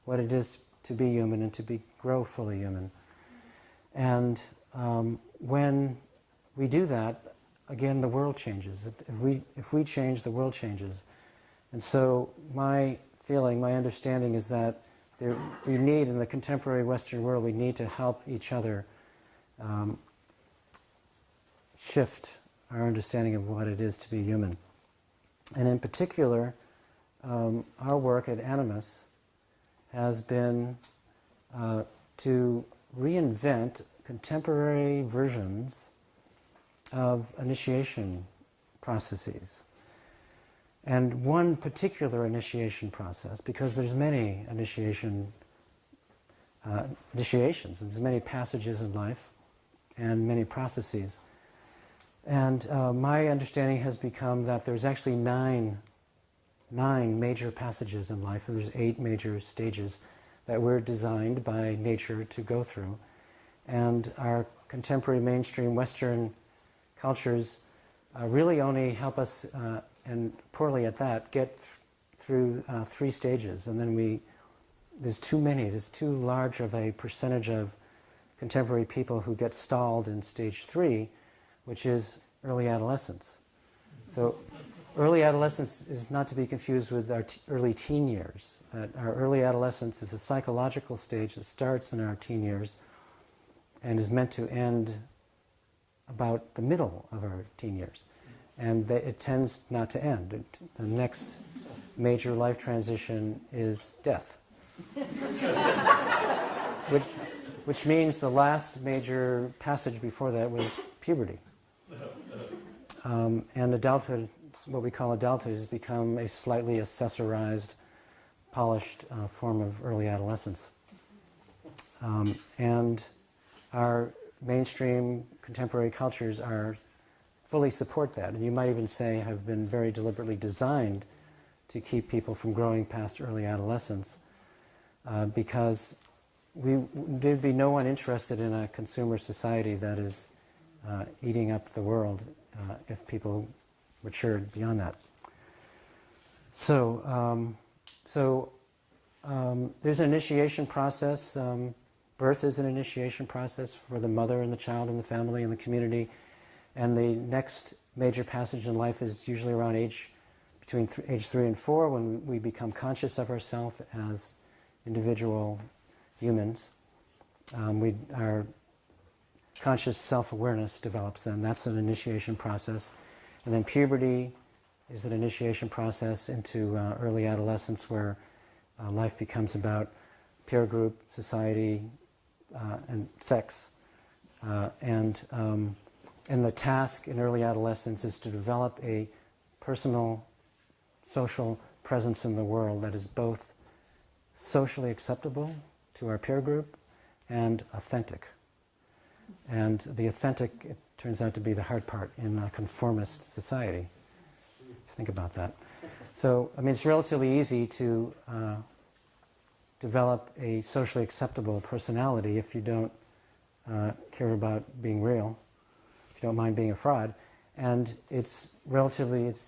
what it is to be human and to grow fully human. And when we do that, again, the world changes. If we change, the world changes. And so my feeling, my understanding is that we need, in the contemporary Western world, we need to help each other shift our understanding of what it is to be human. And in particular, our work at Animas has been to reinvent contemporary versions of initiation processes. And one particular initiation process, because there's many initiations, there's many passages in life and many processes. And my understanding has become that there's actually nine major passages in life, and there's 8 major stages that we're designed by nature to go through. And our contemporary mainstream Western cultures really only help us, and poorly at that, get through 3 stages. And then there's too many, there's too large of a percentage of contemporary people who get stalled in stage 3, which is early adolescence. So early adolescence is not to be confused with our early teen years. Our early adolescence is a psychological stage that starts in our teen years and is meant to end about the middle of our teen years. And it tends not to end. The next major life transition is death. which means the last major passage before that was puberty. And adulthood, what we call adulthood, has become a slightly accessorized, polished form of early adolescence. And our mainstream contemporary cultures fully support that. And you might even say have been very deliberately designed to keep people from growing past early adolescence, because there'd be no one interested in a consumer society that is eating up the world if people matured beyond that. So there's an initiation process. Birth is an initiation process for the mother and the child and the family and the community. And the next major passage in life is usually around between age 3 and 4, when we become conscious of ourselves as individual humans. Our conscious self-awareness develops then. That's an initiation process. And then puberty is an initiation process into early adolescence, where life becomes about peer group, society, and sex. And the task in early adolescence is to develop a personal, social presence in the world that is both socially acceptable to our peer group and authentic. And the authentic, it turns out to be the hard part in a conformist society. Think about that. So, I mean, it's relatively easy to develop a socially acceptable personality if you don't care about being real, if you don't mind being a fraud. And it's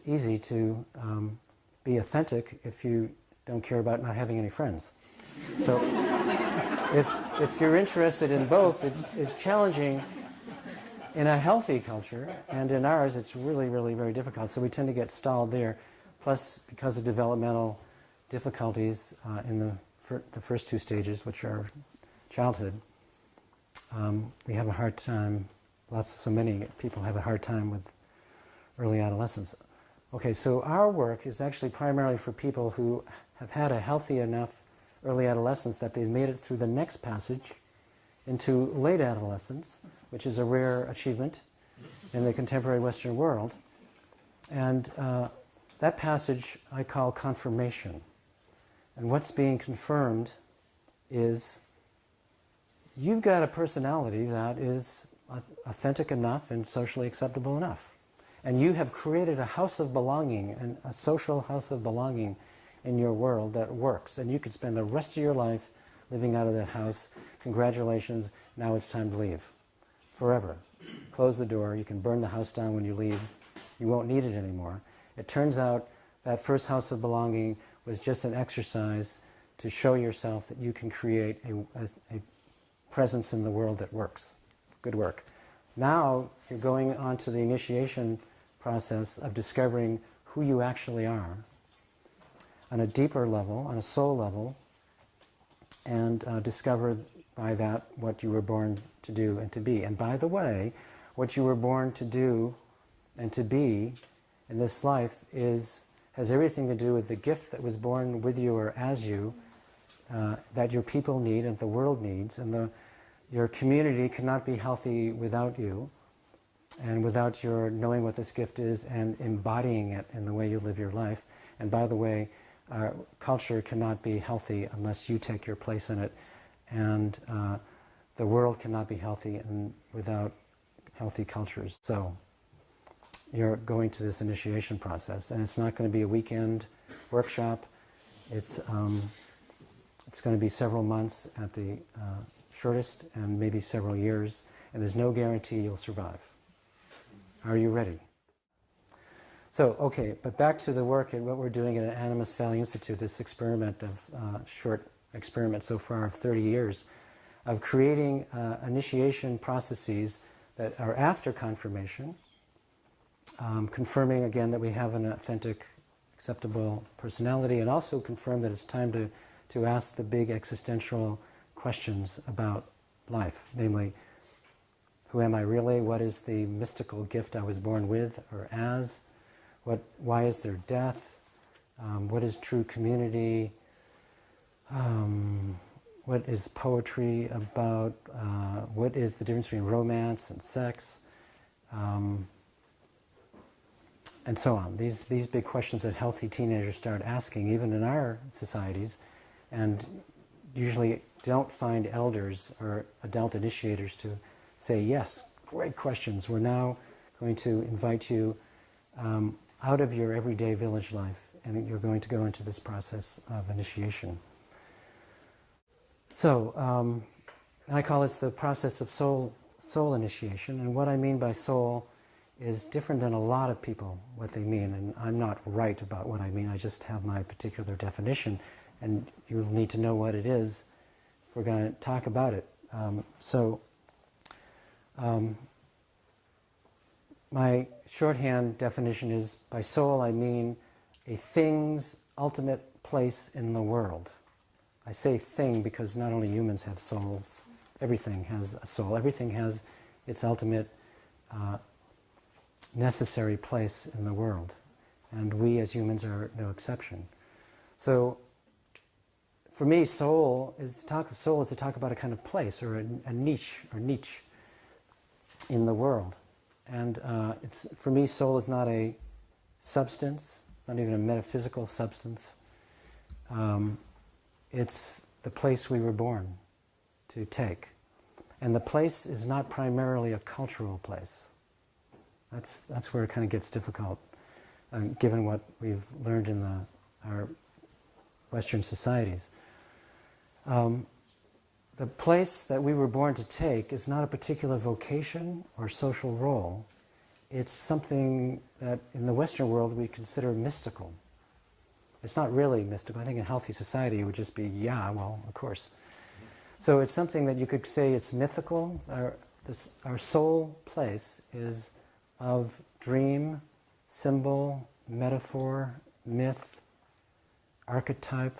easy to be authentic if you don't care about not having any friends. So if you're interested in both, it's challenging in a healthy culture, and in ours it's really, really very difficult. So we tend to get stalled there. Plus, because of developmental difficulties in the first two stages, which are childhood, we have a hard time, so many people have a hard time with early adolescence. Okay, so our work is actually primarily for people who have had a healthy enough early adolescence that they've made it through the next passage into late adolescence, which is a rare achievement in the contemporary Western world. And that passage I call confirmation. And what's being confirmed is you've got a personality that is authentic enough and socially acceptable enough. And you have created a house of belonging, and a social house of belonging in your world that works. And you could spend the rest of your life living out of that house. Congratulations, now it's time to leave. Forever. Close the door, you can burn the house down when you leave. You won't need it anymore. It turns out that first house of belonging was just an exercise to show yourself that you can create a presence in the world that works. Good work. Now you're going on to the initiation process of discovering who you actually are on a deeper level, on a soul level, and discover by that what you were born to do and to be. And by the way, what you were born to do and to be in this life has everything to do with the gift that was born with you or as you, that your people need and the world needs. And your community cannot be healthy without you, and without your knowing what this gift is and embodying it in the way you live your life. And by the way, our culture cannot be healthy unless you take your place in it. And the world cannot be healthy without healthy cultures. So you're going to this initiation process, and it's not going to be a weekend workshop. It's going to be several months at the shortest, and maybe several years, and there's no guarantee you'll survive. Are you ready? So, okay, but back to the work and what we're doing at Animus Valley Institute, this experiment of short experiment so far of 30 years of creating initiation processes that are after confirmation, confirming again that we have an authentic, acceptable personality, and also confirm that it's time to ask the big existential questions about life, namely, who am I really? What is the mystical gift I was born with or as? Why is there death? What is true community? What is poetry about? What is the difference between romance and sex? And so on. These big questions that healthy teenagers start asking, even in our societies, and usually don't find elders or adult initiators to say, yes, great questions. We're now going to invite you out of your everyday village life, and you're going to go into this process of initiation. So, I call this the process of soul initiation, and what I mean by soul is different than a lot of people what they mean, and I'm not right about what I mean. I just have my particular definition, and you'll need to know what it is if we're going to talk about it. My shorthand definition is, by soul I mean a thing's ultimate place in the world. I say thing because not only humans have souls, everything has a soul. Everything has its ultimate necessary place in the world. And we as humans are no exception. So for me, soul is to talk about a kind of place or a niche in the world. And for me, soul is not a substance. It's not even a metaphysical substance. It's the place we were born to take. And the place is not primarily a cultural place. That's where it kind of gets difficult, given what we've learned in our Western societies. The place that we were born to take is not a particular vocation or social role. It's something that in the Western world we consider mystical. It's not really mystical. I think in healthy society it would just be, yeah, well, of course. So it's something that you could say it's mythical. Our soul place is of dream, symbol, metaphor, myth, archetype,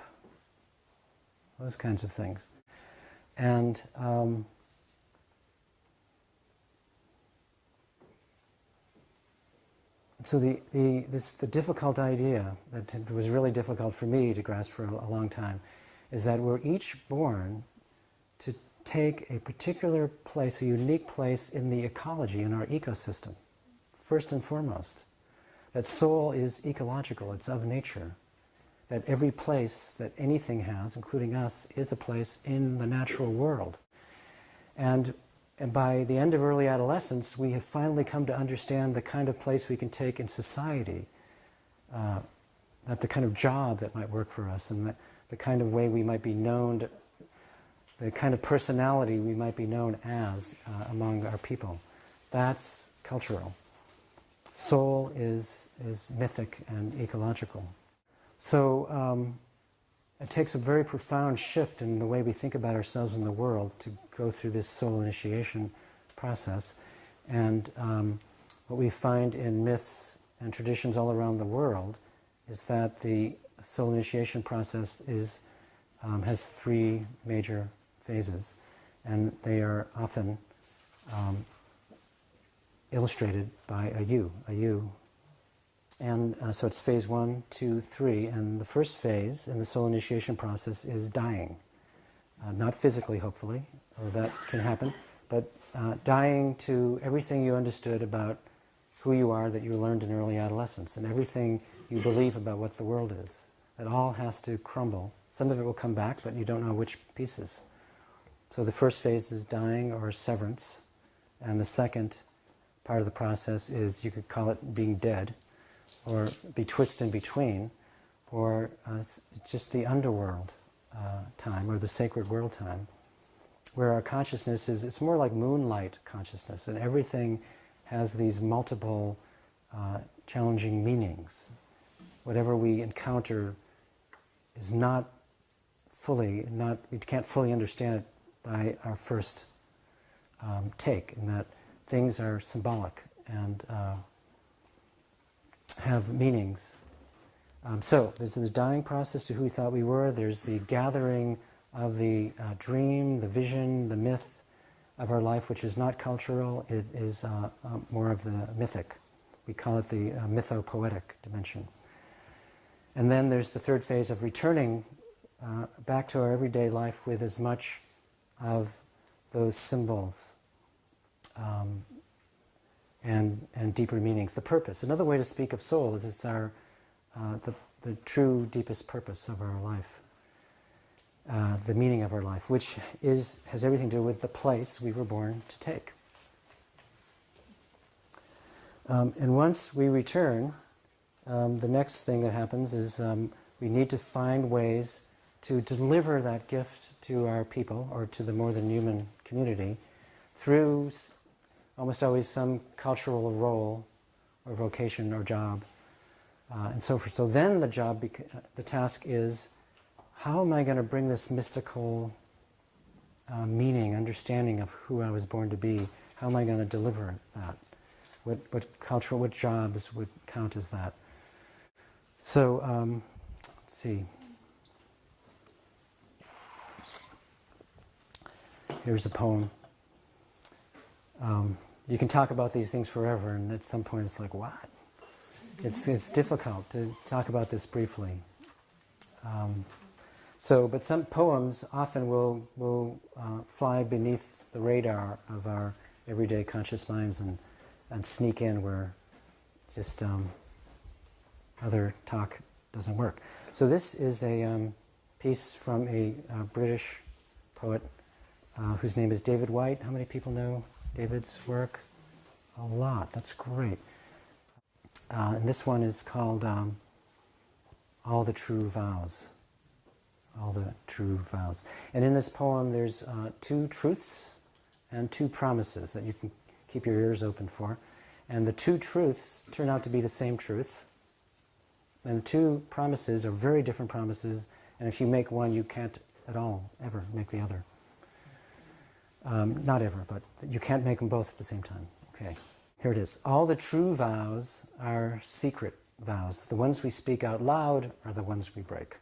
those kinds of things. And so the difficult idea that was really difficult for me to grasp for a long time is that we're each born to take a particular place, a unique place in the ecology, in our ecosystem, first and foremost. That soul is ecological, it's of nature. That every place that anything has, including us, is a place in the natural world. And by the end of early adolescence, we have finally come to understand the kind of place we can take in society, that the kind of job that might work for us, and the kind of way we might be known, the kind of personality we might be known as among our people. That's cultural. Soul is mythic and ecological. So it takes a very profound shift in the way we think about ourselves in the world to go through this soul initiation process. And what we find in myths and traditions all around the world is that the soul initiation process has three major phases, and they are often illustrated by a U. And so it's phase 1, 2, 3, and the first phase in the soul initiation process is dying. Not physically, hopefully, although that can happen, but dying to everything you understood about who you are that you learned in early adolescence, and everything you believe about what the world is. It all has to crumble. Some of it will come back, but you don't know which pieces. So the first phase is dying or severance, and the second part of the process is, you could call it being dead, or betwixt and between, or it's just the underworld time, or the sacred world time, where our consciousness it's more like moonlight consciousness, and everything has these multiple challenging meanings. Whatever we encounter is we can't fully understand it by our first take, in that things are symbolic and have meanings. So there's the dying process to who we thought we were. There's the gathering of the dream, the vision, the myth of our life, which is not cultural. It is more of the mythic. We call it the mythopoetic dimension. And then there's the third phase of returning back to our everyday life with as much of those symbols and deeper meanings. The purpose. Another way to speak of soul is it's our the true deepest purpose of our life, the meaning of our life, which has everything to do with the place we were born to take. And once we return, the next thing that happens is we need to find ways to deliver that gift to our people or to the more than human community through almost always some cultural role or vocation or job. And so forth. So then the task is, how am I going to bring this mystical meaning, understanding of who I was born to be? How am I going to deliver that? What jobs would count as that? So let's see. Here's a poem. You can talk about these things forever, and at some point it's like, what? It's difficult to talk about this briefly. But some poems often will fly beneath the radar of our everyday conscious minds and sneak in where just other talk doesn't work. So this is a piece from a British poet whose name is David Whyte. How many people know David's work? A lot. That's great. And this one is called All the True Vows. All the True Vows. And in this poem there's two truths and two promises that you can keep your ears open for. And the two truths turn out to be the same truth. And the two promises are very different promises, and if you make one, you can't at all ever make the other. Not ever, but you can't make them both at the same time. Okay, here it is. All the true vows are secret vows. The ones we speak out loud are the ones we break.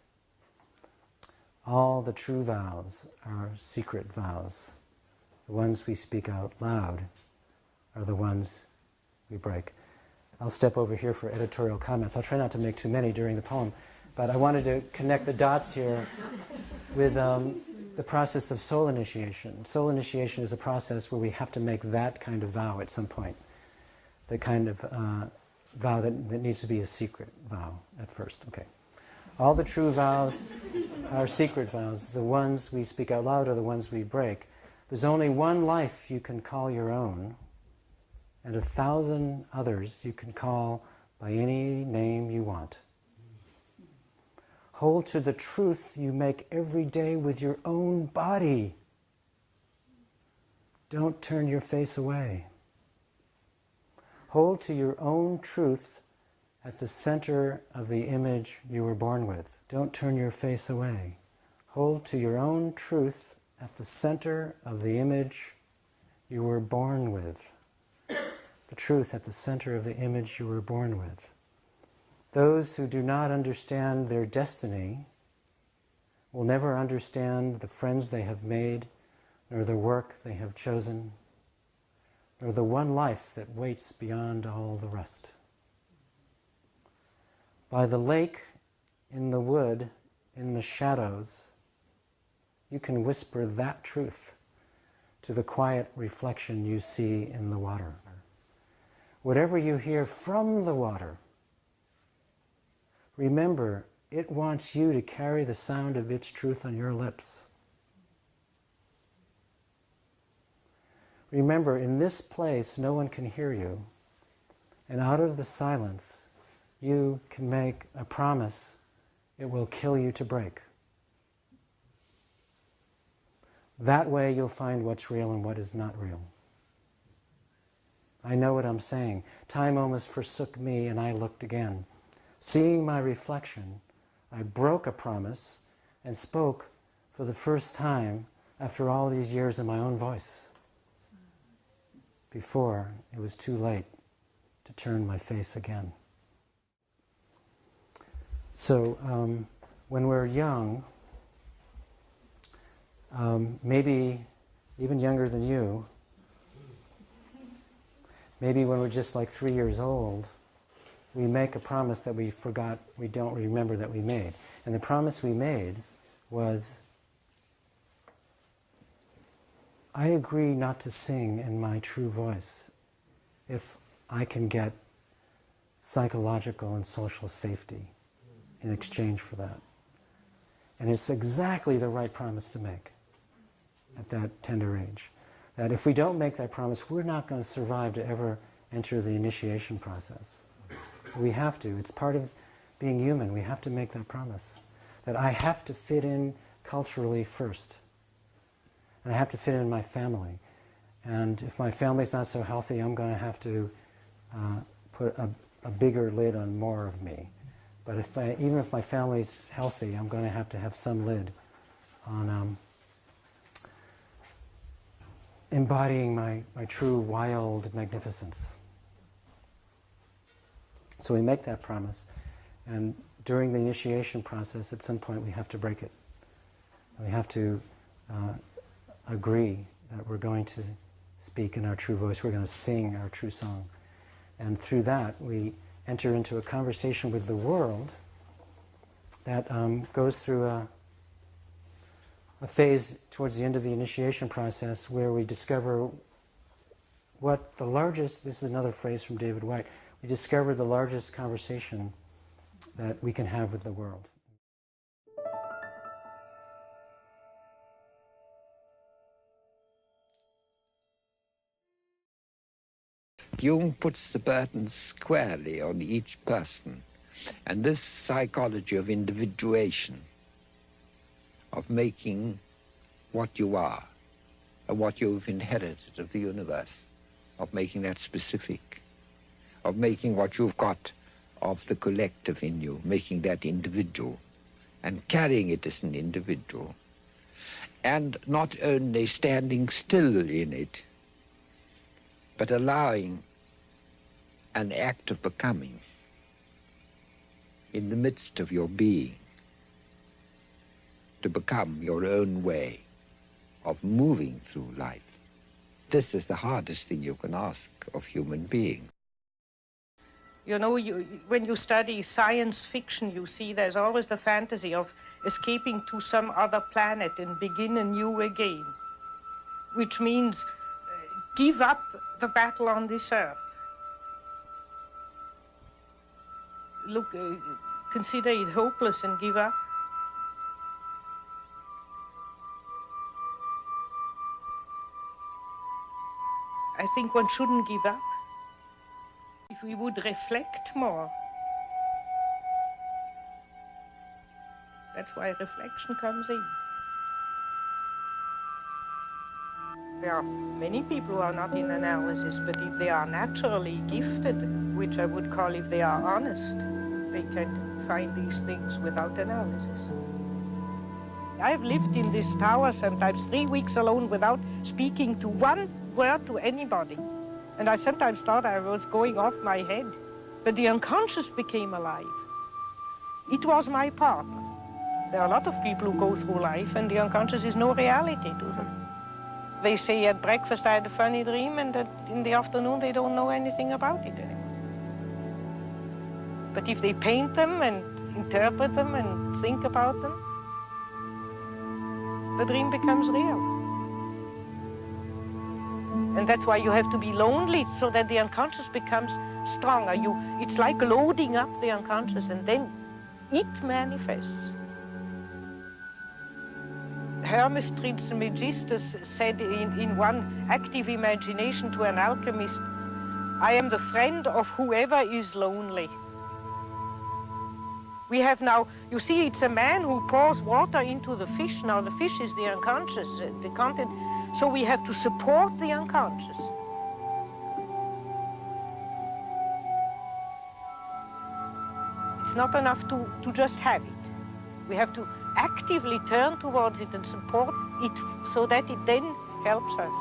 All the true vows are secret vows. The ones we speak out loud are the ones we break. I'll step over here for editorial comments. I'll try not to make too many during the poem, but I wanted to connect the dots here with the process of soul initiation. Soul initiation is a process where we have to make that kind of vow at some point. The kind of vow that needs to be a secret vow at first. Okay. All the true vows are secret vows. The ones we speak out loud are the ones we break. There's only one life you can call your own, and 1,000 others you can call by any name you want. Hold to the truth you make every day with your own body. Don't turn your face away. Hold to your own truth at the center of the image you were born with. Don't turn your face away. Hold to your own truth at the center of the image you were born with. The truth at the center of the image you were born with. Those who do not understand their destiny will never understand the friends they have made, nor the work they have chosen, nor the one life that waits beyond all the rest. By the lake, in the wood, in the shadows, you can whisper that truth to the quiet reflection you see in the water. Whatever you hear from the water, remember, it wants you to carry the sound of its truth on your lips. Remember, in this place, no one can hear you, and out of the silence, you can make a promise it will kill you to break. That way, you'll find what's real and what is not real. I know what I'm saying. Time almost forsook me, and I looked again. Seeing my reflection, I broke a promise and spoke for the first time after all these years in my own voice. before it was too late to turn my face again. So when we're young, maybe even younger than you, maybe when we're just like 3 years old, we make a promise that we forgot, we don't remember that we made. And the promise we made was, I agree not to sing in my true voice if I can get psychological and social safety in exchange for that. And it's exactly the right promise to make at that tender age. That if we don't make that promise, we're not going to survive to ever enter the initiation process. We have to. It's part of being human. We have to make that promise. That I have to fit in culturally first. And I have to fit in my family. And if my family's not so healthy, I'm going to have to put a bigger lid on more of me. But even if my family's healthy, I'm going to have some lid on embodying my true wild magnificence. So we make that promise, and during the initiation process, at some point we have to break it. We have to agree that we're going to speak in our true voice, we're going to sing our true song. And through that, we enter into a conversation with the world that goes through a phase towards the end of the initiation process where we discover what the largest, this is another phrase from David White, we discover the largest conversation that we can have with the world. Jung puts the burden squarely on each person, and this psychology of individuation, of making what you are, and what you've inherited of the universe, of making that specific, of making what you've got of the collective in you, making that individual, and carrying it as an individual, and not only standing still in it, but allowing an act of becoming in the midst of your being, to become your own way of moving through life. This is the hardest thing you can ask of human beings. You know, when you study science fiction, you see there's always the fantasy of escaping to some other planet and begin anew again, which means give up the battle on this earth. Look, consider it hopeless and give up. I think one shouldn't give up. If we would reflect more, that's why reflection comes in. There are many people who are not in analysis, but if they are naturally gifted, which I would call if they are honest, they can find these things without analysis. I've lived in this tower sometimes 3 weeks alone without speaking to one word to anybody. And I sometimes thought I was going off my head. But the unconscious became alive. It was my partner. There are a lot of people who go through life and the unconscious is no reality to them. They say at breakfast I had a funny dream, and that in the afternoon they don't know anything about it anymore. But if they paint them and interpret them and think about them, the dream becomes real. And that's why you have to be lonely, so that the unconscious becomes stronger. It's like loading up the unconscious, and then it manifests. Hermes Trismegistus said in one active imagination to an alchemist, I am the friend of whoever is lonely. We have now, you see, it's a man who pours water into the fish. Now the fish is the unconscious, the content. So we have to support the unconscious. It's not enough to just have it. We have to actively turn towards it and support it so that it then helps us.